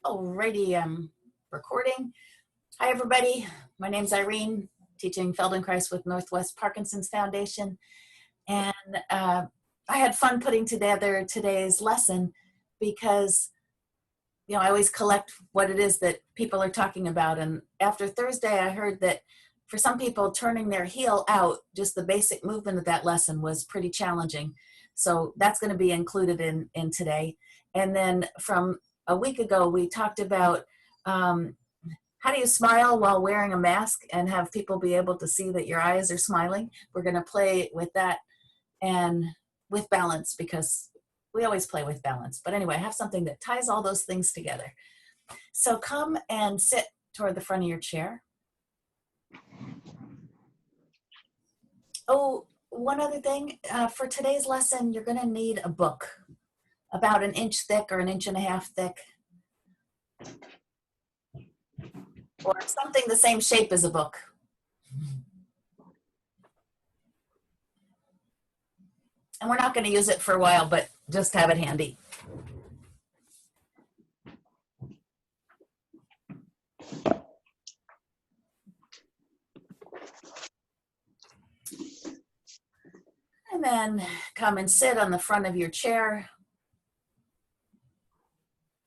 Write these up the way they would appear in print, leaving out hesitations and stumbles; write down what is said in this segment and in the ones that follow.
Alrighty, I'm recording. Hi everybody, my name's Irene, teaching Feldenkrais with Northwest Parkinson's Foundation. And I had fun putting together today's lesson because, I always collect what it is that people are talking about. And after Thursday, I heard that for some people, turning their heel out, just the basic movement of that lesson was pretty challenging. So that's going to be included in today. And then from a week ago, we talked about how do you smile while wearing a mask and have people be able to see that your eyes are smiling. We're going to play with that and with balance, because we always play with balance. But anyway, I have something that ties all those things together. So come and sit toward the front of your chair. Oh, one other thing, for today's lesson, you're going to need a book about 1 inch thick or 1.5 inches thick, or something the same shape as a book. And we're not going to use it for a while, but just have it handy. And then come and sit on the front of your chair.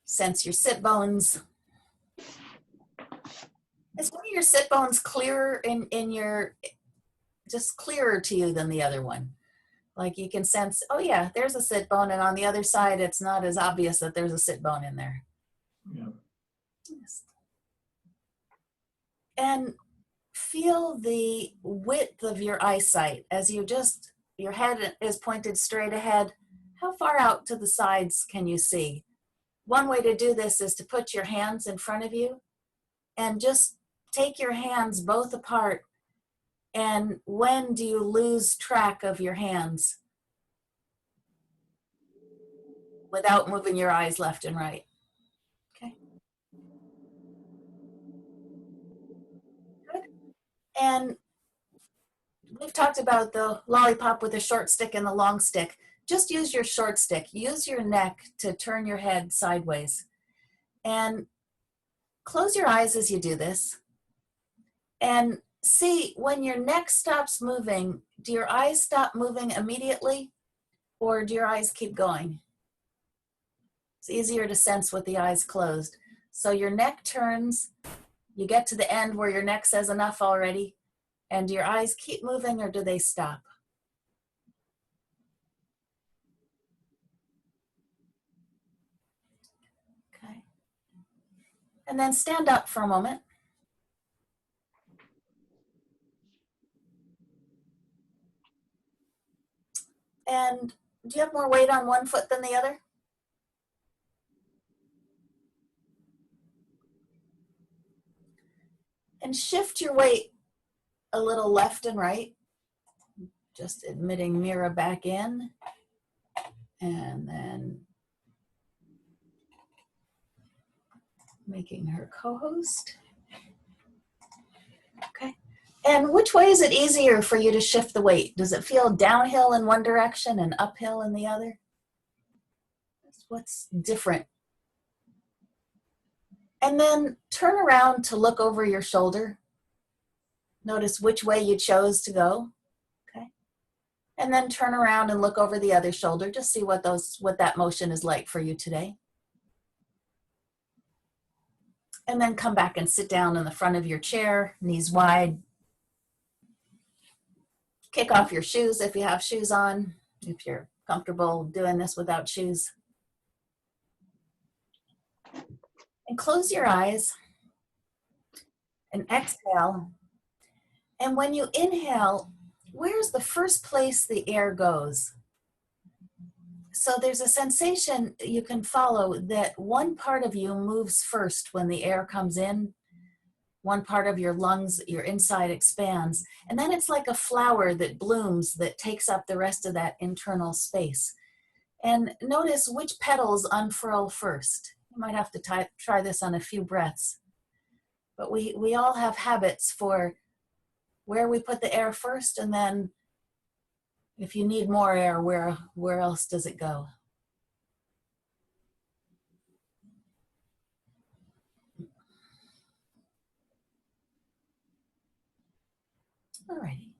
Sense your sit bones. Is one of your sit bones clearer just clearer to you than the other one? Like you can sense, oh yeah, there's a sit bone, and on the other side, it's not as obvious that there's a sit bone in there. Yeah. Yes. And feel the width of your eyesight as your head is pointed straight ahead. How far out to the sides can you see? One way to do this is to put your hands in front of you and just take your hands both apart. And when do you lose track of your hands without moving your eyes left and right? Okay. Good. And we've talked about the lollipop with the short stick and the long stick. Just use your short stick. Use your neck to turn your head sideways. And close your eyes as you do this. And see, when your neck stops moving, do your eyes stop moving immediately, or do your eyes keep going? It's easier to sense with the eyes closed. So your neck turns, you get to the end where your neck says enough already, and do your eyes keep moving or do they stop? Okay. And then stand up for a moment. And do you have more weight on one foot than the other? And shift your weight a little left and right. Just admitting Mira back in. And then making her co-host. Okay. And which way is it easier for you to shift the weight? Does it feel downhill in one direction and uphill in the other? What's different? And then turn around to look over your shoulder. Notice which way you chose to go. Okay. And then turn around and look over the other shoulder. Just see what that motion is like for you today. And then come back and sit down in the front of your chair, knees wide. Kick off your shoes if you have shoes on, if you're comfortable doing this without shoes. And close your eyes and exhale. And when you inhale, where's the first place the air goes? So there's a sensation you can follow that one part of you moves first when the air comes in. One part of your lungs, your inside expands. And then it's like a flower that blooms that takes up the rest of that internal space. And notice which petals unfurl first. You might have to try this on a few breaths. But we all have habits for where we put the air first, and then if you need more air, where else does it go? All righty.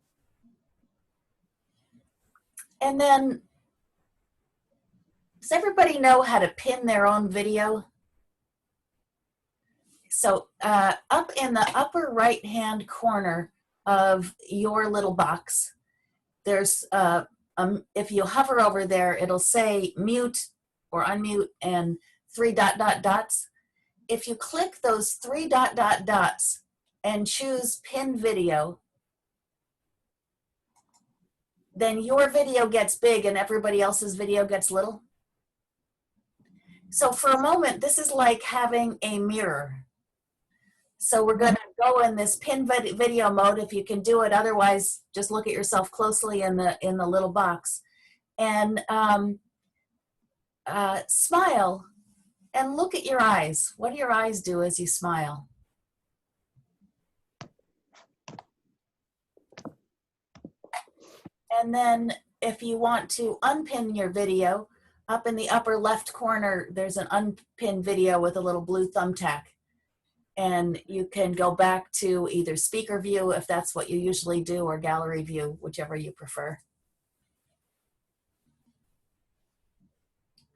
And then, does everybody know how to pin their own video? So up in the upper right-hand corner of your little box, there's, if you hover over there, it'll say mute or unmute and 3 dot dot dots. If you click those 3 dot dot dots and choose pin video, then your video gets big and everybody else's video gets little. So for a moment, this is like having a mirror. So we're going to go in this pin video mode if you can do it. Otherwise, just look at yourself closely in the little box and smile and look at your eyes. What do your eyes do as you smile? And then if you want to unpin your video, up in the upper left corner, there's an unpin video with a little blue thumbtack. And you can go back to either speaker view, if that's what you usually do, or gallery view, whichever you prefer.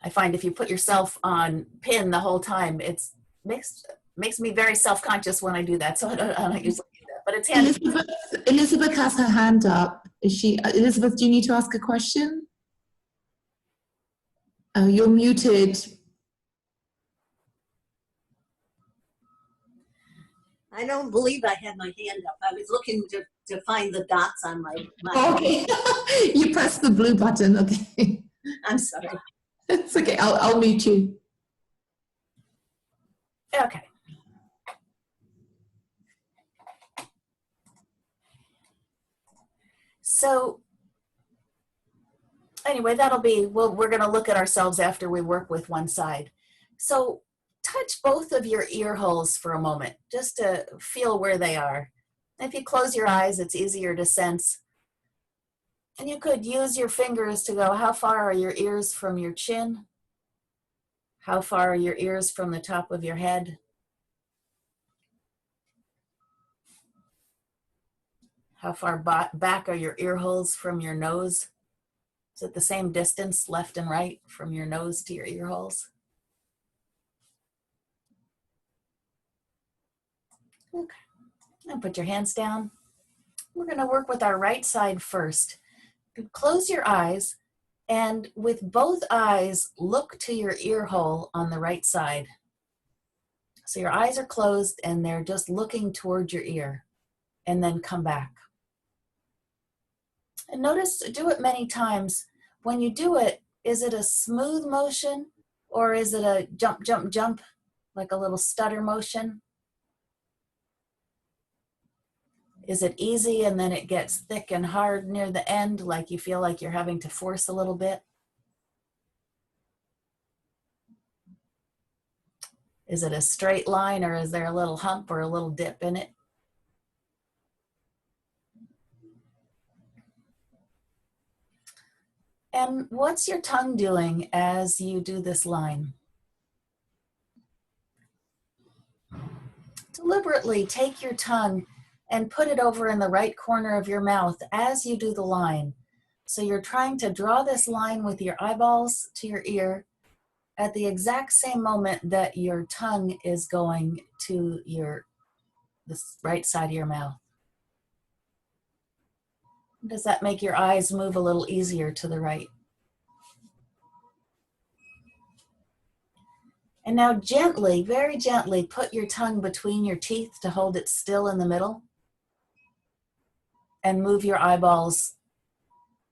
I find if you put yourself on pin the whole time, it makes me very self-conscious when I do that, so I don't usually do that, but it's handy. Elizabeth has her hand up. Elizabeth, do you need to ask a question? Oh, you're muted. I don't believe I had my hand up. I was looking to find the dots on my Okay, you pressed the blue button. Okay. I'm sorry. It's okay. I'll mute you. Okay. So anyway, that'll be, we're going to look at ourselves after we work with one side. So touch both of your ear holes for a moment, just to feel where they are. If you close your eyes, it's easier to sense. And you could use your fingers to go, how far are your ears from your chin? How far are your ears from the top of your head? How far back are your ear holes from your nose? Is it the same distance, left and right, from your nose to your ear holes? Okay, and put your hands down. We're going to work with our right side first. Close your eyes, and with both eyes, look to your ear hole on the right side. So your eyes are closed and they're just looking toward your ear, and then come back. And notice, do it many times. When you do it, is it a smooth motion or is it a jump, jump, jump, like a little stutter motion? Is it easy and then it gets thick and hard near the end, like you feel like you're having to force a little bit? Is it a straight line or is there a little hump or a little dip in it? And what's your tongue doing as you do this line? Deliberately take your tongue and put it over in the right corner of your mouth as you do the line. So you're trying to draw this line with your eyeballs to your ear at the exact same moment that your tongue is going to the right side of your mouth. Does that make your eyes move a little easier to the right? And now gently, very gently, put your tongue between your teeth to hold it still in the middle. And move your eyeballs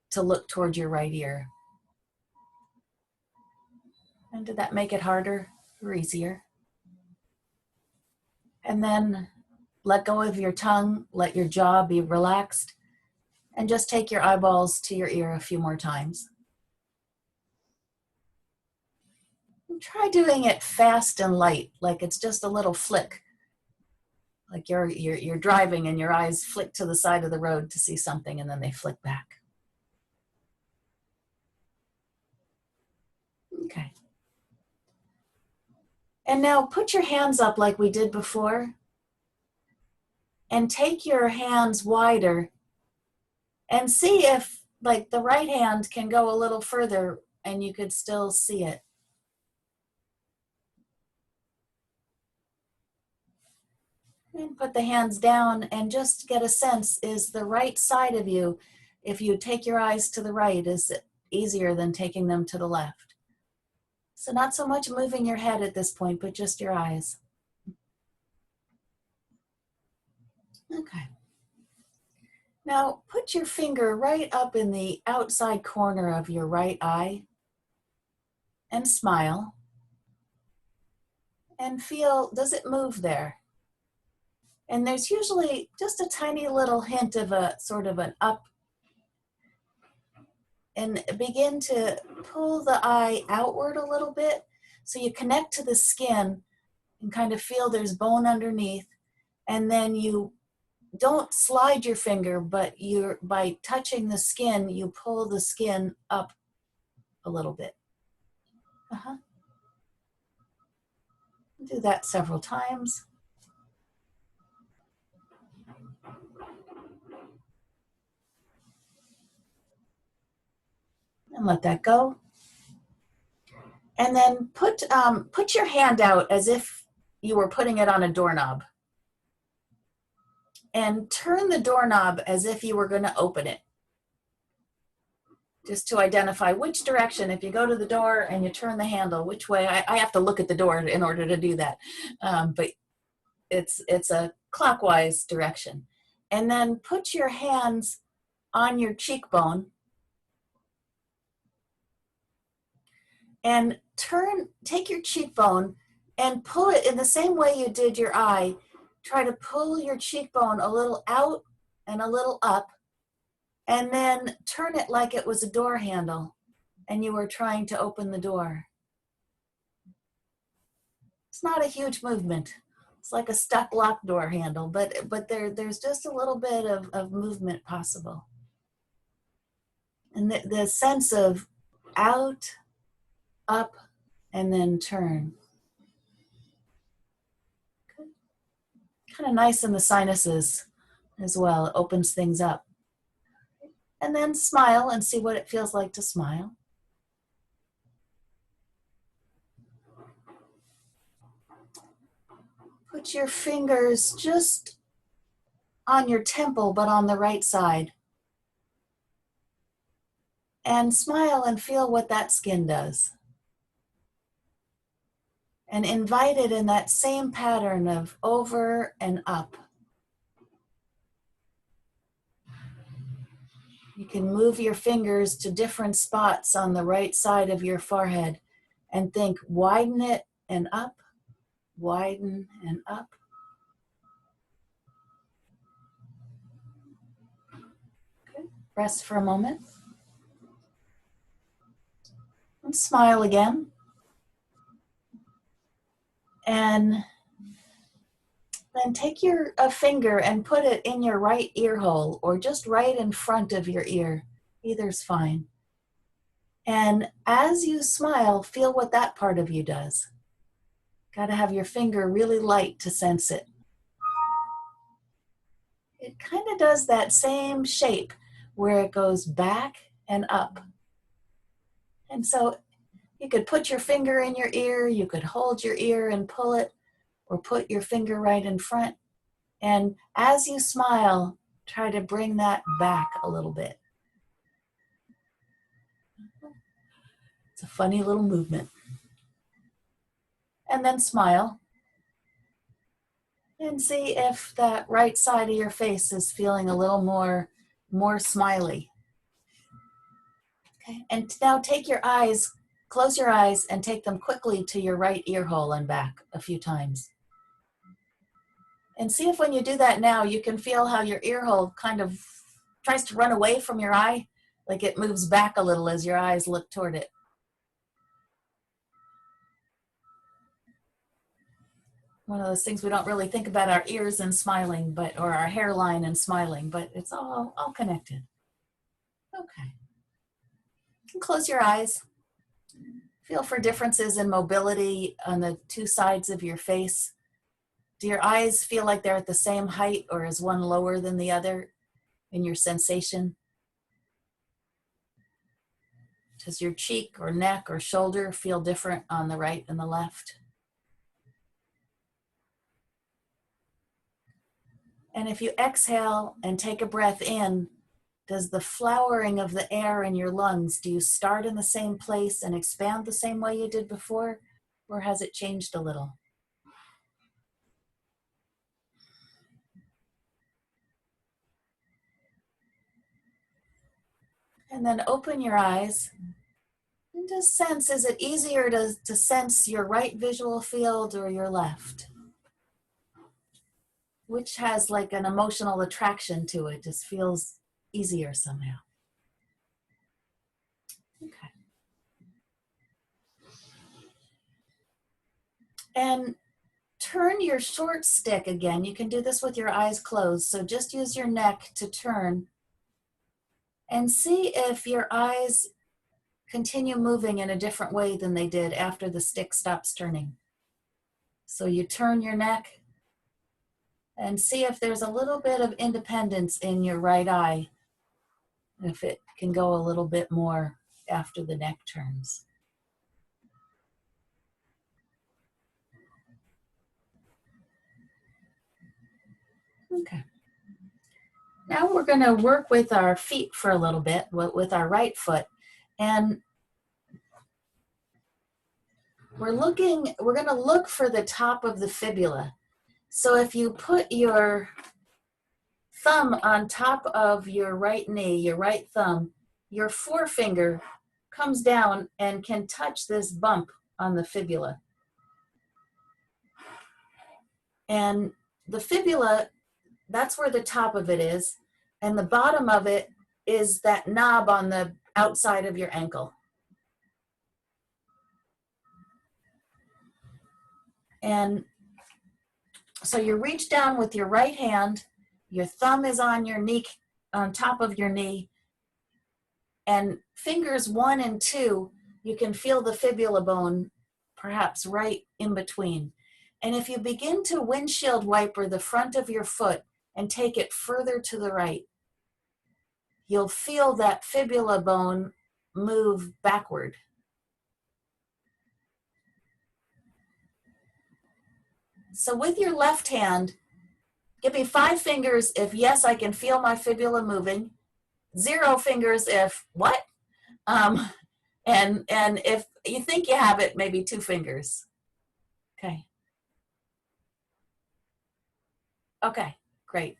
to look toward your right ear. And did that make it harder or easier? And then let go of your tongue, let your jaw be relaxed, and just take your eyeballs to your ear a few more times. And try doing it fast and light, like it's just a little flick. Like you're driving and your eyes flick to the side of the road to see something and then they flick back. Okay. And now put your hands up like we did before and take your hands wider And see if like the right hand can go a little further and you could still see it. And put the hands down and just get a sense, is the right side of you, if you take your eyes to the right, is it easier than taking them to the left? So not so much moving your head at this point, but just your eyes. Okay. Now put your finger right up in the outside corner of your right eye and smile. And feel, does it move there? And there's usually just a tiny little hint of a sort of an up. And begin to pull the eye outward a little bit so you connect to the skin and kind of feel there's bone underneath. And then you don't slide your finger, but by touching the skin, you pull the skin up a little bit. Do that several times. And let that go. And then put your hand out as if you were putting it on a doorknob. And turn the doorknob as if you were going to open it. Just to identify which direction. If you go to the door and you turn the handle, which way? I have to look at the door in order to do that. But it's a clockwise direction. And then put your hands on your cheekbone. And take your cheekbone and pull it in the same way you did your eye. Try to pull your cheekbone a little out and a little up, and then turn it like it was a door handle and you were trying to open the door. It's not a huge movement. It's like a stuck lock door handle, but there's just a little bit of movement possible. And the sense of out, up, and then turn. Kind of nice in the sinuses as well. It opens things up. And then smile and see what it feels like to smile. Put your fingers just on your temple, but on the right side. And smile and feel what that skin does. And invite it in that same pattern of over and up. You can move your fingers to different spots on the right side of your forehead and think, widen it and up, widen and up. Okay. Rest for a moment. And smile again. And then take a finger and put it in your right ear hole or just right in front of your ear. Either's fine. And as you smile, feel what that part of you does. Got to have your finger really light to sense it. It kind of does that same shape where it goes back and up. And so you could put your finger in your ear, you could hold your ear and pull it, or put your finger right in front. And as you smile, try to bring that back a little bit. It's a funny little movement. And then smile. And see if that right side of your face is feeling a little more smiley. Okay, and now close your eyes and take them quickly to your right ear hole and back a few times. And see if when you do that now, you can feel how your ear hole kind of tries to run away from your eye, like it moves back a little as your eyes look toward it. One of those things we don't really think about our ears and smiling, or our hairline and smiling, but it's all connected. Okay. You can close your eyes. Feel for differences in mobility on the two sides of your face. Do your eyes feel like they're at the same height, or is one lower than the other in your sensation? Does your cheek or neck or shoulder feel different on the right and the left? And if you exhale and take a breath in, does the flowering of the air in your lungs, do you start in the same place and expand the same way you did before, or has it changed a little? And then open your eyes and just sense, is it easier to sense your right visual field or your left? Which has like an emotional attraction to it, just feels easier somehow. Okay. And turn your short stick again. You can do this with your eyes closed. So just use your neck to turn and see if your eyes continue moving in a different way than they did after the stick stops turning. So you turn your neck and see if there's a little bit of independence in your right eye, if it can go a little bit more after the neck turns. Okay. Now we're going to work with our feet for a little bit, with our right foot. And we're going to look for the top of the fibula. So if you put your thumb on top of your right knee, your right thumb, your forefinger comes down and can touch this bump on the fibula. And the fibula, that's where the top of it is, and the bottom of it is that knob on the outside of your ankle. And so you reach down with your right hand, your thumb is on your knee, on top of your knee, and fingers 1 and 2, you can feel the fibula bone perhaps right in between. And if you begin to windshield wiper the front of your foot and take it further to the right, you'll feel that fibula bone move backward. So with your left hand, give me 5 fingers if yes, I can feel my fibula moving. 0 fingers if what? And if you think you have it, maybe 2 fingers. Okay. Okay, great.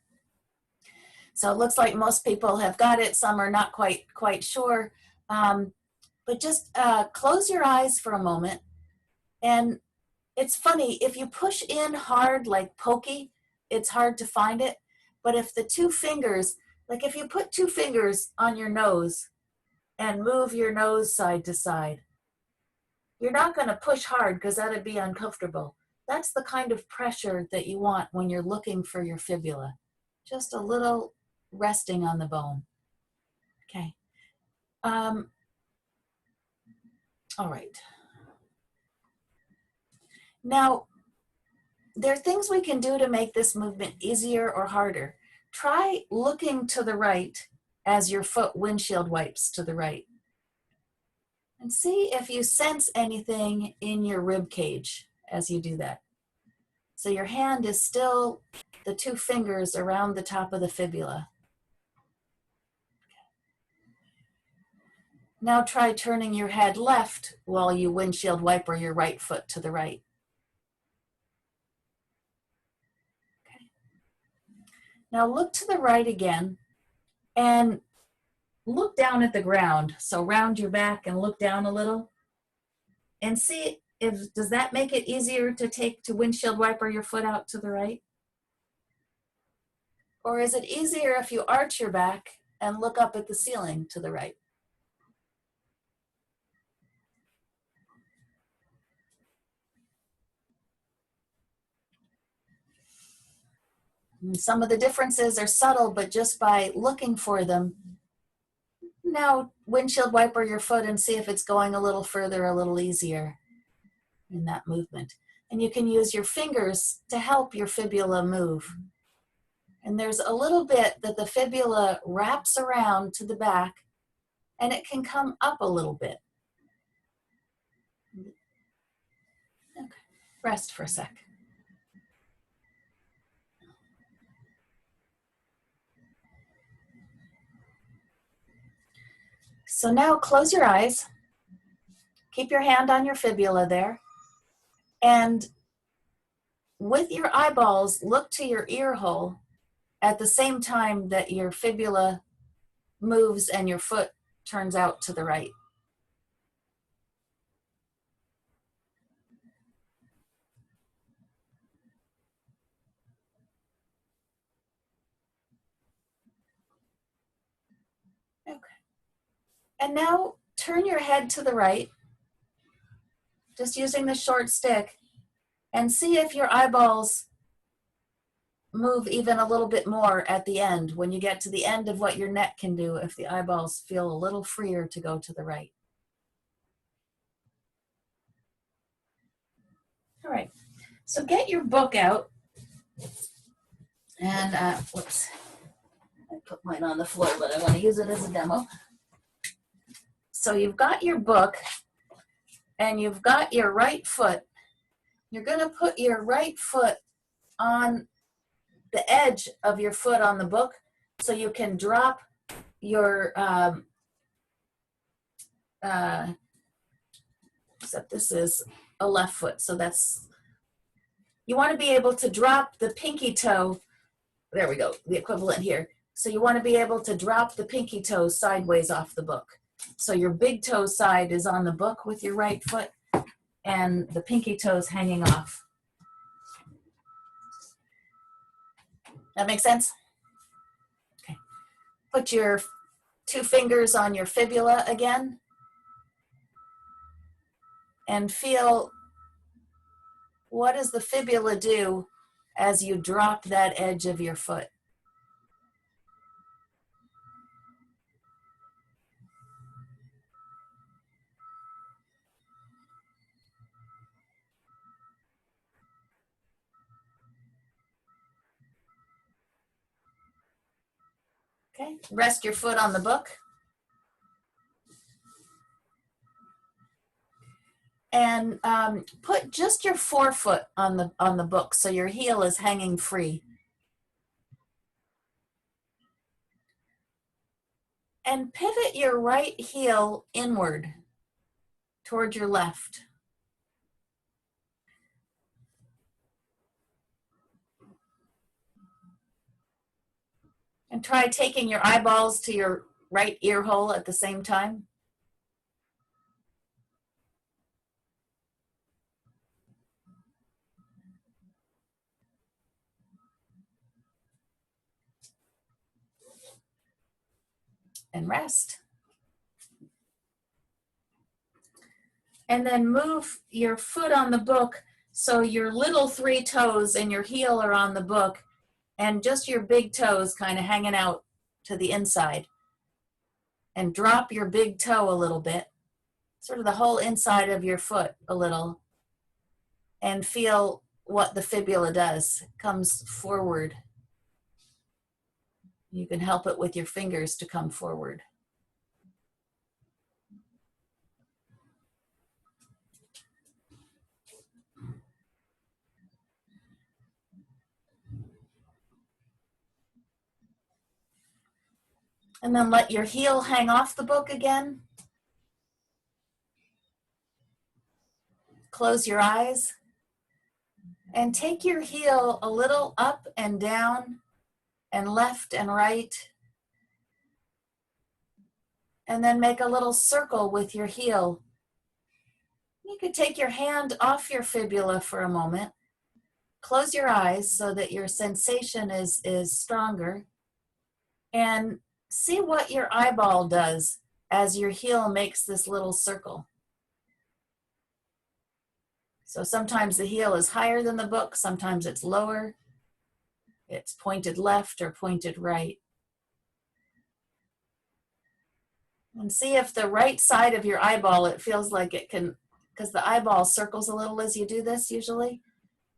So it looks like most people have got it. Some are not quite sure. But just close your eyes for a moment. And it's funny, if you push in hard like pokey, it's hard to find it. But if the 2 fingers, like if you put 2 fingers on your nose and move your nose side to side, you're not going to push hard because that'd be uncomfortable. That's the kind of pressure that you want when you're looking for your fibula. Just a little resting on the bone. Okay. All right. Now, there are things we can do to make this movement easier or harder. Try looking to the right as your foot windshield wipes to the right. And see if you sense anything in your rib cage as you do that. So your hand is still the 2 fingers around the top of the fibula. Now try turning your head left while you windshield wiper your right foot to the right. Okay. Now look to the right again and look down at the ground. So round your back and look down a little and see if, does that make it easier to windshield wiper your foot out to the right? Or is it easier if you arch your back and look up at the ceiling to the right? And some of the differences are subtle, but just by looking for them, now windshield wiper your foot and see if it's going a little further, a little easier in that movement. And you can use your fingers to help your fibula move. And there's a little bit that the fibula wraps around to the back and it can come up a little bit. Okay. Rest for a sec. So now close your eyes. Keep your hand on your fibula there. And with your eyeballs, look to your ear hole at the same time that your fibula moves and your foot turns out to the right. Okay. And now turn your head to the right, just using the short stick, and see if your eyeballs move even a little bit more at the end. When you get to the end of what your neck can do, if the eyeballs feel a little freer to go to the right. All right, so get your book out. And, whoops, I put mine on the floor, but I want to use it as a demo. So you've got your book, and you've got your right foot. You're going to put your right foot on the edge of your foot on the book so you can drop your, except this is a left foot, so that's, you want to be able to drop the pinky toe, there we go, the equivalent here. So you want to be able to drop the pinky toe sideways off the book. So your big toe side is on the book with your right foot, and the pinky toe's hanging off. That makes sense? Okay. Put your 2 fingers on your fibula again and feel, what does the fibula do as you drop that edge of your foot? Okay, rest your foot on the book. And put just your forefoot on the book so your heel is hanging free. And pivot your right heel inward toward your left. And try taking your eyeballs to your right ear hole at the same time. And rest. And then move your foot on the book so your little 3 toes and your heel are on the book, and just your big toes kind of hanging out to the inside. And drop your big toe a little bit, sort of the whole inside of your foot a little, and feel what the fibula does. It comes forward. You can help it with your fingers to come forward. And then let your heel hang off the book again. Close your eyes. And take your heel a little up and down and left and right. And then make a little circle with your heel. You could take your hand off your fibula for a moment. Close your eyes so that your sensation is stronger. And see what your eyeball does as your heel makes this little circle. So sometimes the heel is higher than the book, sometimes it's lower. It's pointed left or pointed right. And see if the right side of your eyeball, it feels like it can, because the eyeball circles a little as you do this usually,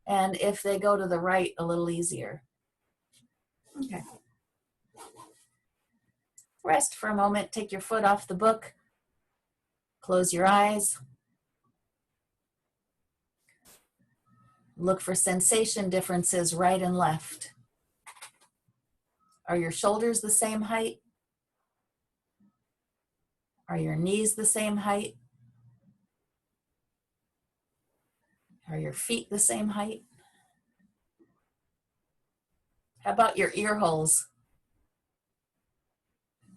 and if they go to the right, a little easier. Okay. Rest for a moment, take your foot off the book, close your eyes. Look for sensation differences right and left. Are your shoulders the same height? Are your knees the same height? Are your feet the same height? How about your ear holes?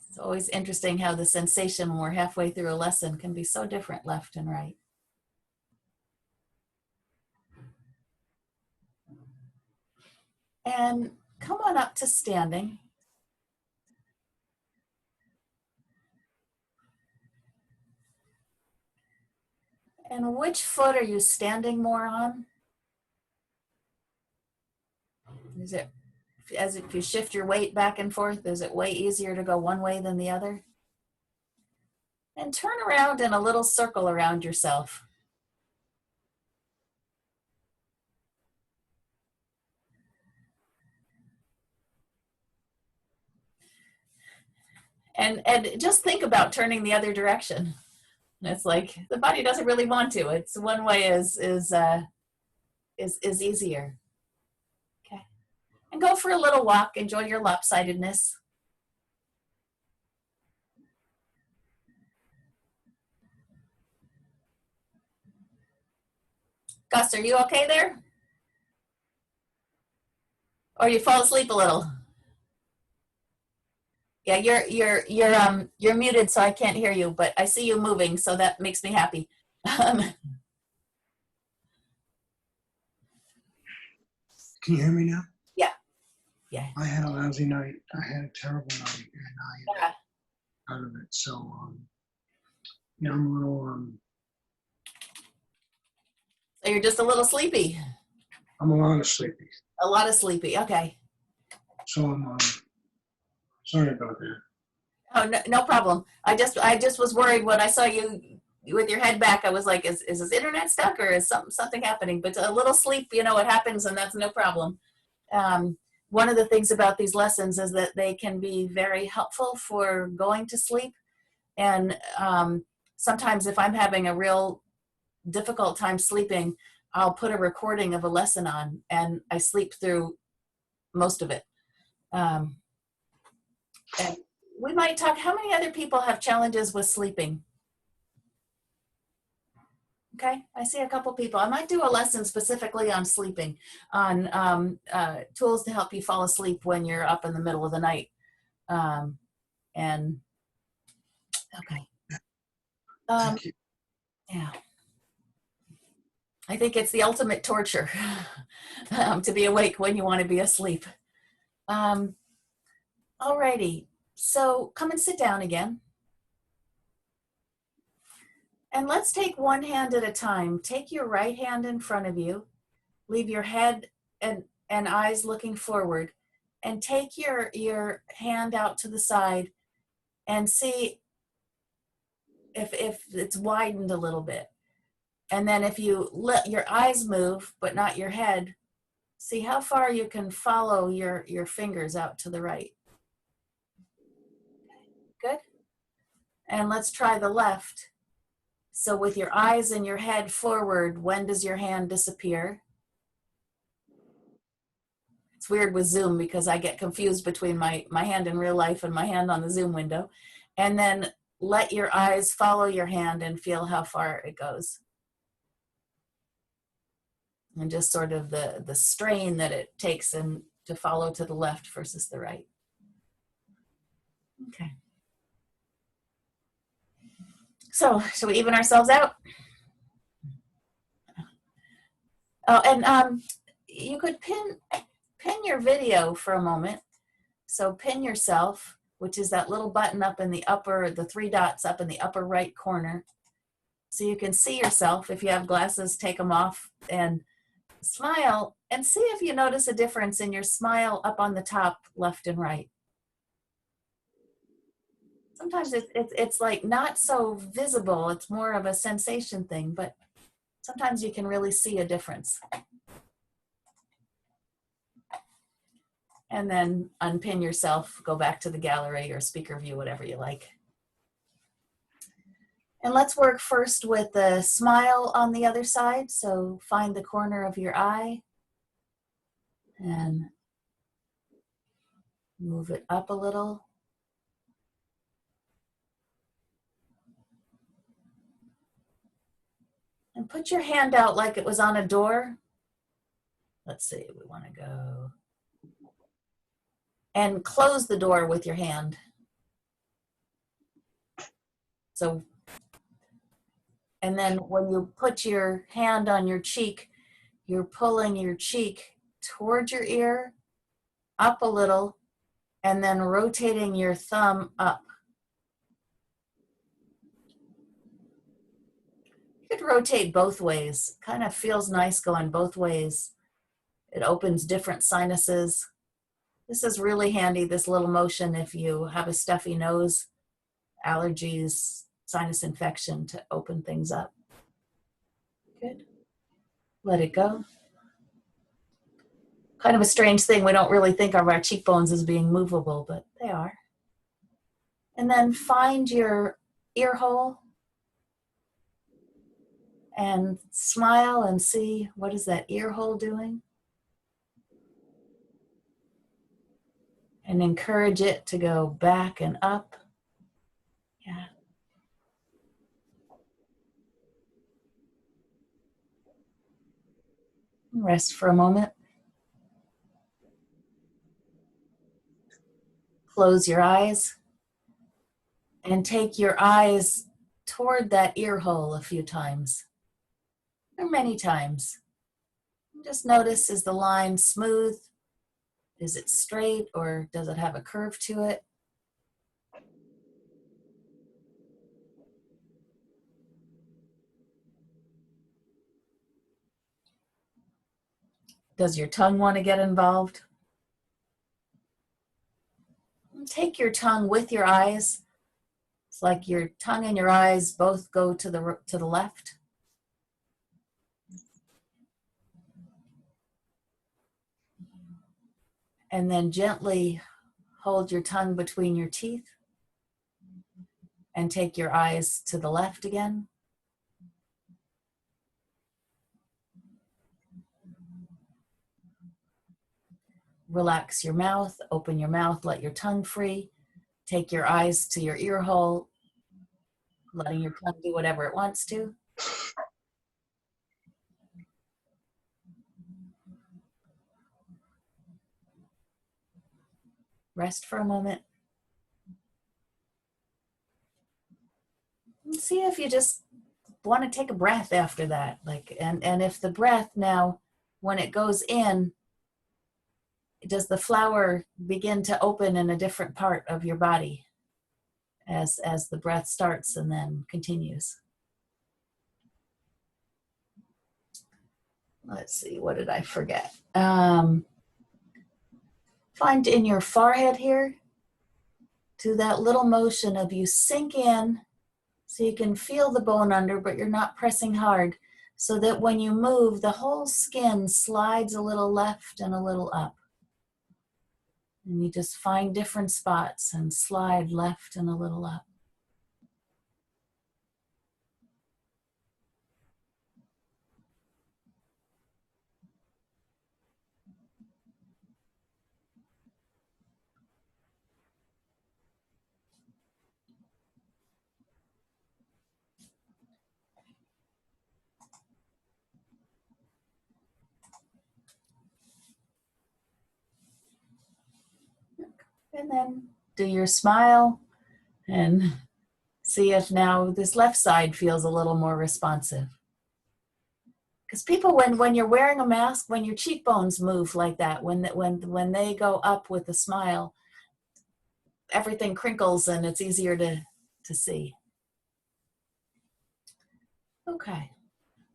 It's always interesting how the sensation when we're halfway through a lesson can be so different left and right. And come on up to standing. And which foot are you standing more on? Is it, as if you shift your weight back and forth, is it way easier to go one way than the other? And turn around in a little circle around yourself. And just think about turning the other direction. It's like the body doesn't really want to. It's one way is easier. Okay, and go for a little walk. Enjoy your lopsidedness. Gus, are you okay there? Or you fall asleep a little? Yeah, you're muted, so I can't hear you, but I see you moving, so that makes me happy. Can you hear me now? Yeah. Yeah. I had a lousy night. I had a terrible night, and Yeah. out of it. So, yeah, I'm a little, So you're just a little sleepy. I'm a lot of sleepy. A lot of sleepy. Okay. So I'm, sorry about that. Oh, no, no problem. I just was worried when I saw you with your head back. I was like, is this internet stuck or is something happening? But a little sleep, you know, it happens, and that's no problem. One of the things about these lessons is that they can be very helpful for going to sleep. And sometimes if I'm having a real difficult time sleeping, I'll put a recording of a lesson on and I sleep through most of it. And we might talk, how many other people have challenges with sleeping? Okay, I see a couple people. I might do a lesson specifically on sleeping, on tools to help you fall asleep when you're up in the middle of the night. And okay. Thank you. Yeah. I think it's the ultimate torture to be awake when you want to be asleep. Alrighty, so come and sit down again. And let's take one hand at a time. Take your right hand in front of you. Leave your head and eyes looking forward. And take your hand out to the side and see if it's widened a little bit. And then if you let your eyes move, but not your head, see how far you can follow your fingers out to the right. Good. And let's try the left. So with your eyes and your head forward, when does your hand disappear? It's weird with Zoom because I get confused between my hand in real life and my hand on the Zoom window. And then let your eyes follow your hand and feel how far it goes. And just sort of the strain that it takes and to follow to the left versus the right. Okay. So, shall we even ourselves out? Oh, and you could pin your video for a moment. So pin yourself, which is that little button up in the upper, the 3 dots up in the upper right corner. So you can see yourself. If you have glasses, take them off and smile and see if you notice a difference in your smile up on the top, left and right. Sometimes it's like not so visible. It's more of a sensation thing, but sometimes you can really see a difference. And then unpin yourself, go back to the gallery or speaker view, whatever you like. And let's work first with the smile on the other side. So find the corner of your eye and move it up a little. And put your hand out like it was on a door. Let's see, we want to go. And close the door with your hand. So, and then when you put your hand on your cheek, you're pulling your cheek towards your ear, up a little, and then rotating your thumb up. You could rotate both ways. Kind of feels nice going both ways. It opens different sinuses. This is really handy, this little motion, if you have a stuffy nose, allergies, sinus infection, to open things up. Good. Let it go. Kind of a strange thing. We don't really think of our cheekbones as being movable, but they are. And then find your ear hole and smile and see what is that ear hole doing. And encourage it to go back and up. Yeah. Rest for a moment. Close your eyes and take your eyes toward that ear hole a few times, or many times. Just notice, is the line smooth? Is it straight, or does it have a curve to it? Does your tongue want to get involved? Take your tongue with your eyes. It's like your tongue and your eyes both go to the left. And then gently hold your tongue between your teeth and take your eyes to the left again. Relax your mouth, open your mouth, let your tongue free. Take your eyes to your ear hole, letting your tongue do whatever it wants to. Rest for a moment. And see if you just want to take a breath after that. And if the breath now, when it goes in, does the flower begin to open in a different part of your body as the breath starts and then continues? Let's see, what did I forget? Find in your forehead here, do that little motion of you sink in so you can feel the bone under, but you're not pressing hard, so that when you move, the whole skin slides a little left and a little up. And you just find different spots and slide left and a little up. And then do your smile and see if now this left side feels a little more responsive. Because people, when you're wearing a mask, when your cheekbones move like that, when they go up with a smile, everything crinkles and it's easier to see. Okay,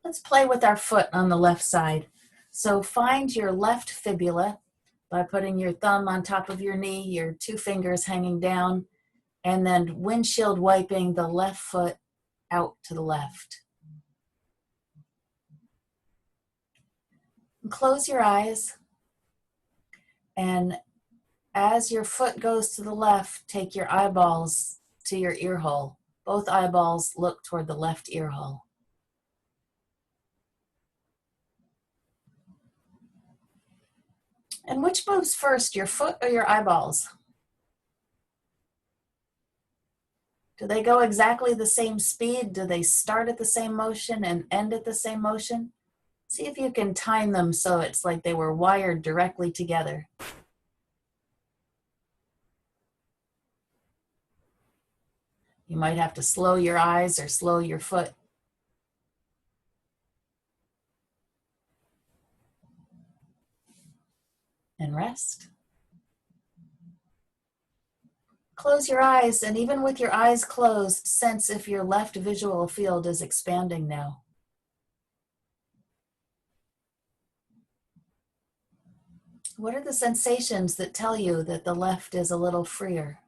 let's play with our foot on the left side. So find your left fibula by putting your thumb on top of your knee, your two fingers hanging down, and then windshield wiping the left foot out to the left. And close your eyes and as your foot goes to the left, take your eyeballs to your ear hole. Both eyeballs look toward the left ear hole. And which moves first, your foot or your eyeballs? Do they go exactly the same speed? Do they start at the same motion and end at the same motion? See if you can time them so it's like they were wired directly together. You might have to slow your eyes or slow your foot. And rest. Close your eyes, and even with your eyes closed, sense if your left visual field is expanding now. What are the sensations that tell you that the left is a little freer?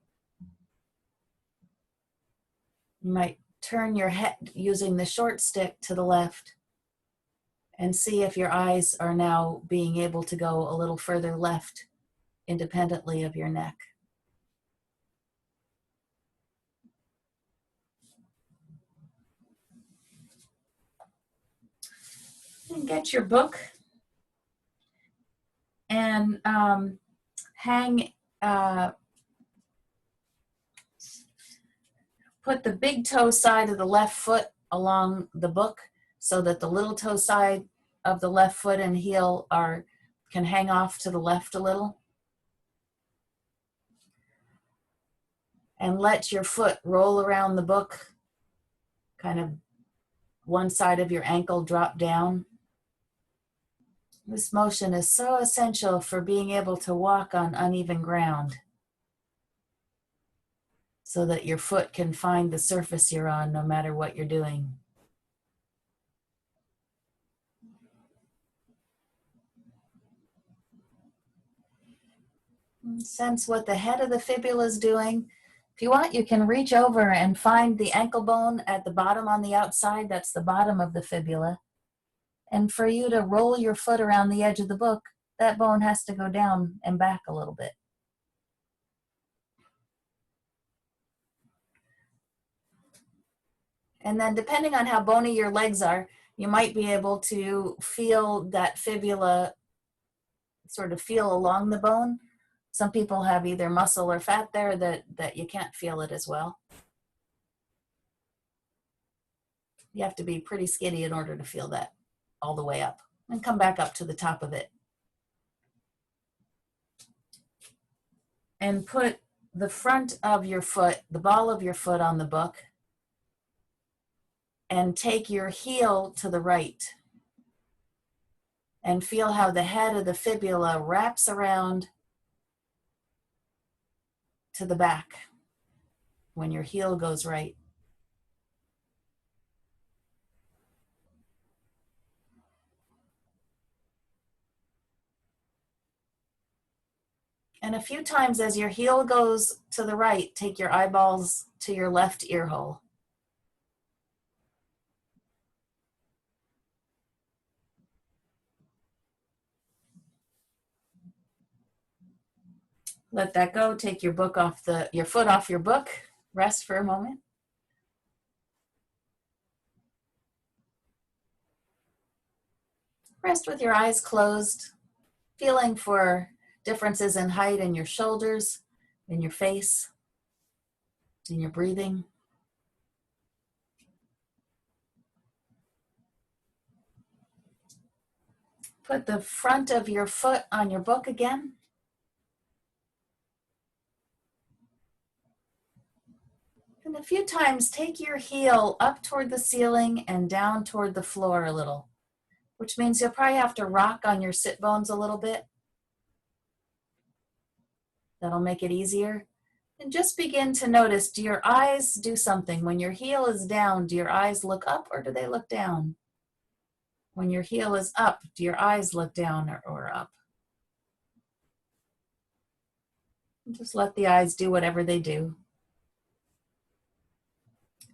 You might turn your head using the short stick to the left and see if your eyes are now being able to go a little further left independently of your neck. And get your book and hang, put the big toe side of the left foot along the book so that the little toe side of the left foot and heel can hang off to the left a little. And let your foot roll around the book, kind of one side of your ankle drop down. This motion is so essential for being able to walk on uneven ground so that your foot can find the surface you're on no matter what you're doing. Sense what the head of the fibula is doing. If you want, you can reach over and find the ankle bone at the bottom on the outside. That's the bottom of the fibula. And for you to roll your foot around the edge of the book, that bone has to go down and back a little bit. And then depending on how bony your legs are, you might be able to feel that fibula sort of feel along the bone. Some people have either muscle or fat there that you can't feel it as well. You have to be pretty skinny in order to feel that all the way up. And come back up to the top of it. And put the front of your foot, the ball of your foot on the book, and take your heel to the right. And feel how the head of the fibula wraps around to the back when your heel goes right. And a few times as your heel goes to the right, take your eyeballs to your left ear hole. Let that go. Take your book off your foot off your book. Rest for a moment. Rest with your eyes closed, feeling for differences in height in your shoulders, in your face, in your breathing. Put the front of your foot on your book again. And a few times, take your heel up toward the ceiling and down toward the floor a little, which means you'll probably have to rock on your sit bones a little bit. That'll make it easier. And just begin to notice, do your eyes do something? When your heel is down, do your eyes look up or do they look down? When your heel is up, do your eyes look down or up? And just let the eyes do whatever they do.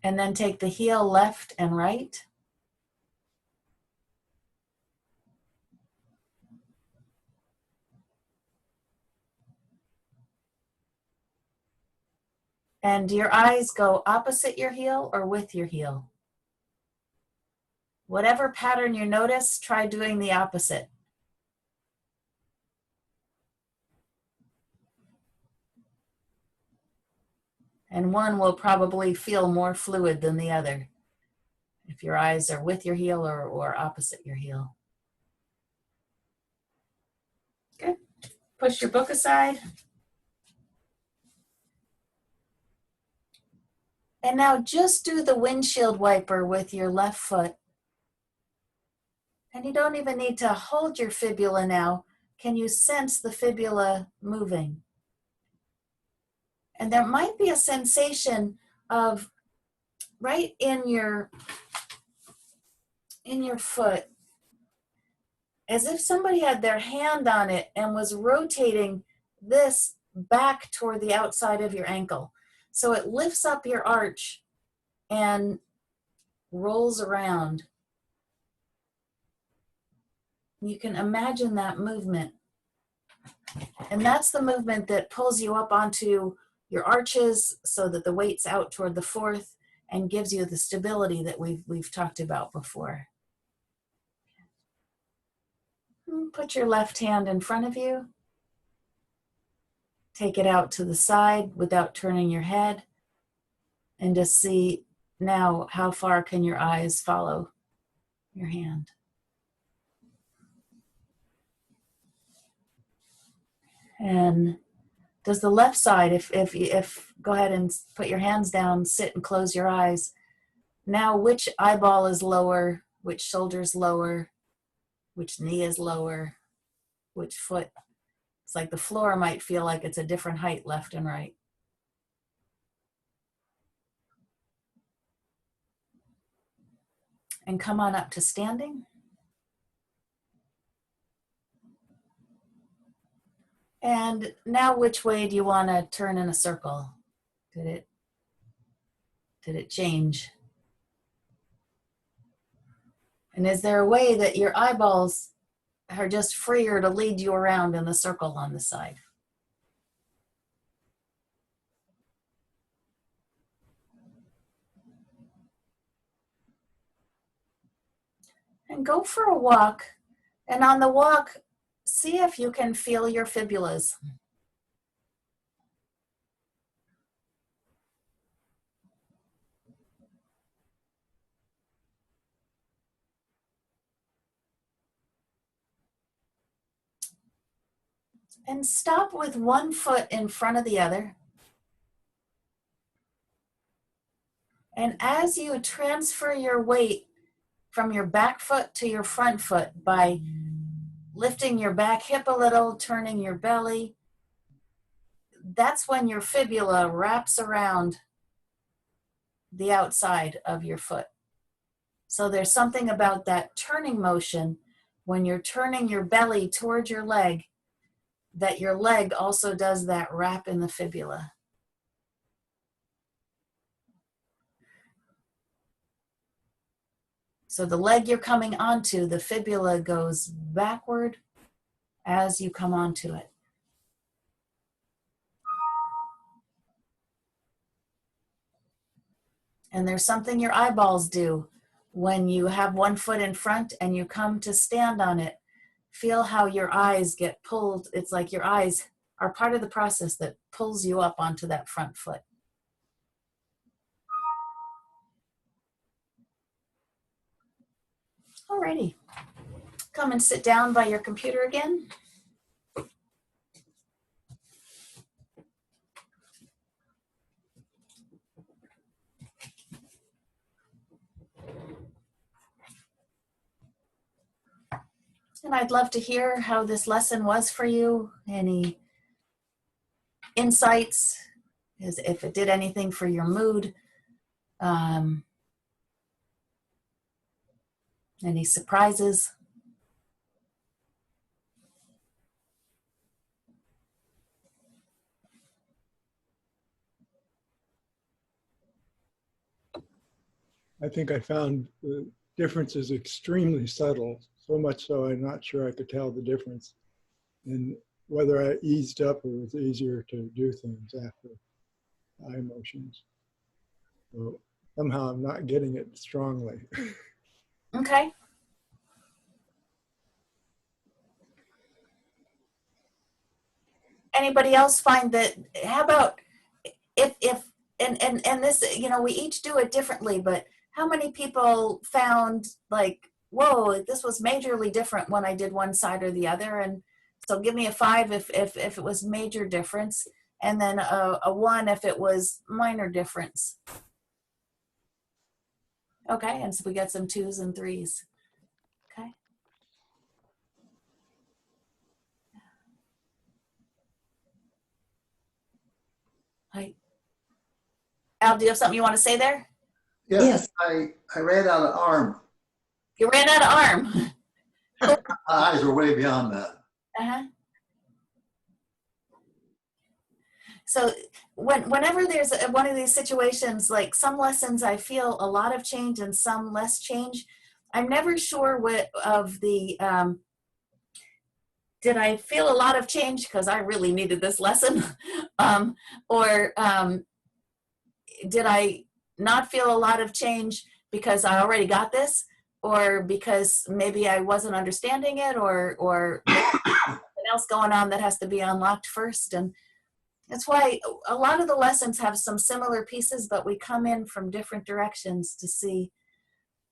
And then take the heel left and right. And do your eyes go opposite your heel or with your heel? Whatever pattern you notice, try doing the opposite. And one will probably feel more fluid than the other if your eyes are with your heel or opposite your heel. Good. Push your book aside. And now just do the windshield wiper with your left foot. And you don't even need to hold your fibula now. Can you sense the fibula moving? And there might be a sensation of right in your foot, as if somebody had their hand on it and was rotating this back toward the outside of your ankle. So it lifts up your arch and rolls around. You can imagine that movement. And that's the movement that pulls you up onto your arches so that the weight's out toward the fourth and gives you the stability that we've talked about before. Put your left hand in front of you. Take it out to the side without turning your head. And just see now how far can your eyes follow your hand. And does the left side, if go ahead and put your hands down, sit and close your eyes. Now which eyeball is lower, which shoulder is lower, which knee is lower, which foot? It's like the floor might feel like it's a different height left and right. And come on up to standing. And now which way do you want to turn in a circle? Did it change? And is there a way that your eyeballs are just freer to lead you around in the circle on the side? And go for a walk. And on the walk, see if you can feel your fibulas. And stop with one foot in front of the other. And as you transfer your weight from your back foot to your front foot by lifting your back hip a little, turning your belly, that's when your fibula wraps around the outside of your foot. So there's something about that turning motion when you're turning your belly towards your leg, that your leg also does that wrap in the fibula. So the leg you're coming onto, the fibula goes backward as you come onto it. And there's something your eyeballs do when you have one foot in front and you come to stand on it. Feel how your eyes get pulled. It's like your eyes are part of the process that pulls you up onto that front foot. Alrighty. Come and sit down by your computer again. And I'd love to hear how this lesson was for you. Any insights, if it did anything for your mood. Any surprises? I think I found the difference is extremely subtle, so much so I'm not sure I could tell the difference in whether I eased up or it was easier to do things after. eye motions. So somehow I'm not getting it strongly. Okay. Anybody else find that, how about if and this, you know, we each do it differently, but how many people found like, whoa, this was majorly different when I did one side or the other? And so give me a 5 if it was major difference, and then a 1 if it was minor difference. Okay, and so we got some 2s and 3s. Okay. Hi. Al, do you have something you want to say there? Yes. I ran out of arm. You ran out of arm. My eyes were way beyond that. Uh-huh. So whenever there's one of these situations, like some lessons I feel a lot of change and some less change, I'm never sure what of the, did I feel a lot of change because I really needed this lesson? Or did I not feel a lot of change because I already got this? Or because maybe I wasn't understanding it, or something else going on that has to be unlocked first? And that's why a lot of the lessons have some similar pieces, but we come in from different directions to see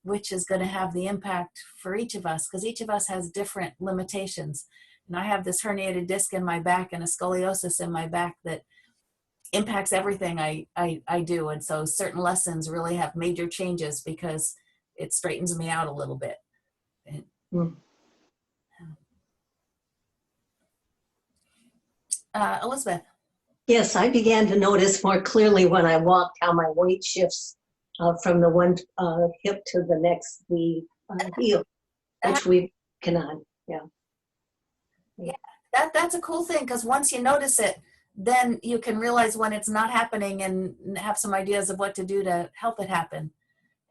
which is going to have the impact for each of us, because each of us has different limitations. And I have this herniated disc in my back and a scoliosis in my back that impacts everything I do. And so certain lessons really have major changes because it straightens me out a little bit. Elizabeth. Yes, I began to notice more clearly when I walked how my weight shifts from the one hip to the next, the heel, which we can on. Yeah. That's a cool thing, because once you notice it, then you can realize when it's not happening and have some ideas of what to do to help it happen.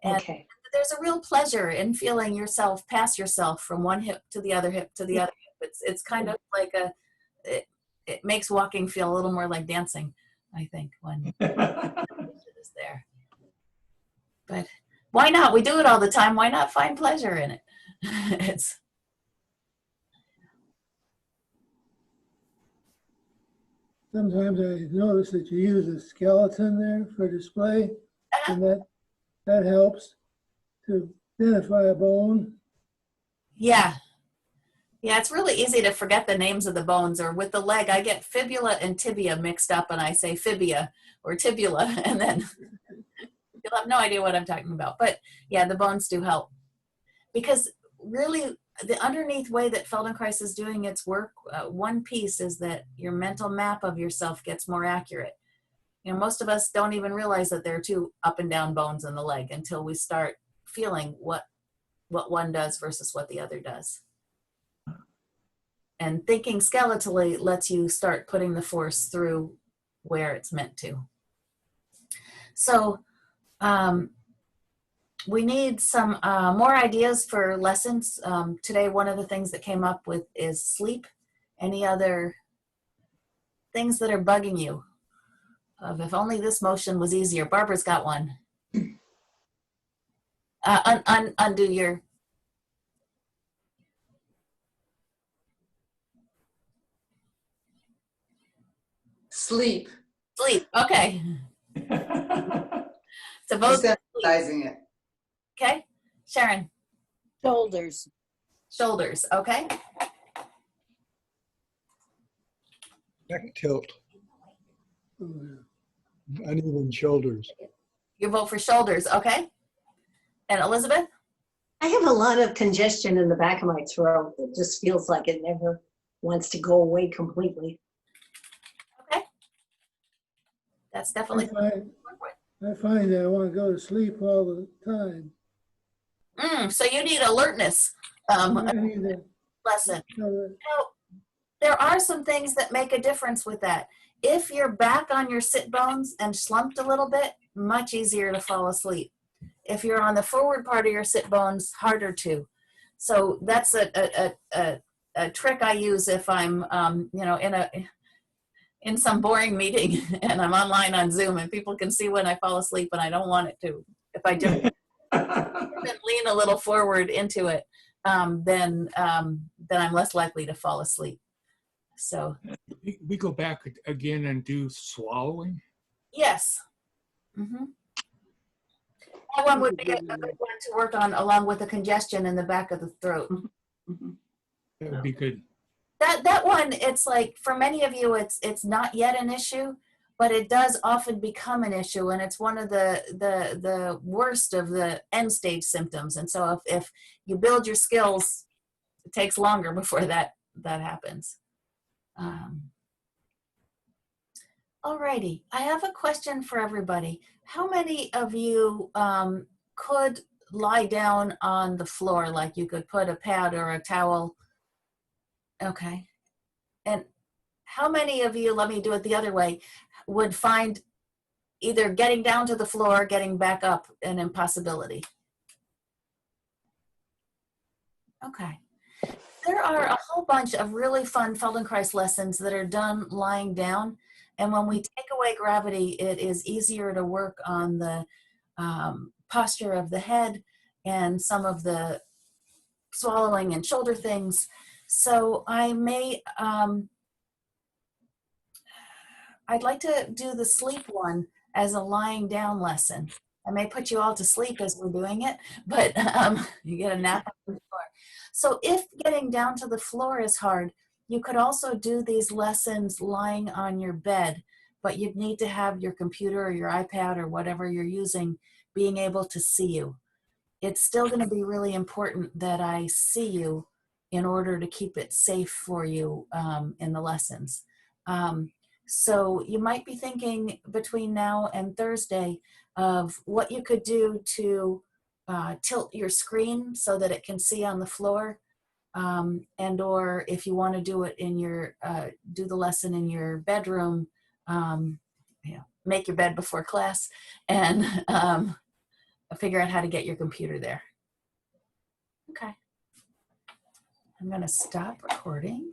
And Okay. there's a real pleasure in feeling yourself pass yourself from one hip to the other hip to the other hip. It's kind of like it makes walking feel a little more like dancing, I think, when it is there. But why not? We do it all the time. Why not find pleasure in it? It's Sometimes I notice that you use a skeleton there for display, and that helps to identify a bone. yeah. Yeah, it's really easy to forget the names of the bones. Or with the leg, I get fibula and tibia mixed up, and I say fibia or tibula, and then you'll have no idea what I'm talking about. But yeah, the bones do help. Because really, the underneath way that Feldenkrais is doing its work, one piece is that your mental map of yourself gets more accurate. You know, most of us don't even realize that there are 2 up and down bones in the leg until we start feeling what one does versus what the other does. And thinking skeletally lets you start putting the force through where it's meant to. So we need some more ideas for lessons. Today, one of the things that came up with is sleep. Any other things that are bugging you? If only this motion was easier. Barbara's got one. Undo your... Sleep. Sleep, okay. So both Just emphasizing it. okay. Sharon. Shoulders. Shoulders, okay. Neck tilt. Uneven shoulders. You vote for shoulders, okay. And Elizabeth? I have a lot of congestion in the back of my throat that just feels like it never wants to go away completely. Okay. That's definitely I find that I want to go to sleep all the time. so you need alertness I need to lesson. know that. Now, there are some things that make a difference with that. If you're back on your sit bones and slumped a little bit, much easier to fall asleep. If you're on the forward part of your sit bones, harder to. So that's a trick I use if I'm, you know, in some boring meeting and I'm online on Zoom and people can see when I fall asleep and I don't want it to. If I just lean a little forward into it, then I'm less likely to fall asleep. So We go back again and do swallowing. yes. Mm-hmm. That one would be a good one to work on along with the congestion in the back of the throat. That would be good. That one, it's like for many of you, it's not yet an issue, but it does often become an issue, and it's one of the worst of the end stage symptoms. And so if you build your skills, it takes longer before that happens. Alrighty, I have a question for everybody. How many of you could lie down on the floor, like you could put a pad or a towel? Okay. And how many of you, let me do it the other way, would find either getting down to the floor or getting back up an impossibility? Okay. There are a whole bunch of really fun Feldenkrais lessons that are done lying down. And when we take away gravity, it is easier to work on the posture of the head and some of the swallowing and shoulder things. So I may, I'd like to do the sleep one as a lying down lesson. I may put you all to sleep as we're doing it, but you get a nap on the floor. So if getting down to the floor is hard, you could also do these lessons lying on your bed, but you'd need to have your computer or your iPad or whatever you're using being able to see you. It's still going to be really important that I see you in order to keep it safe for you in the lessons. So you might be thinking between now and Thursday of what you could do to tilt your screen so that it can see on the floor, and or if you want to do it in your, do the lesson in your bedroom, make your bed before class and figure out how to get your computer there. Okay. I'm going to stop recording.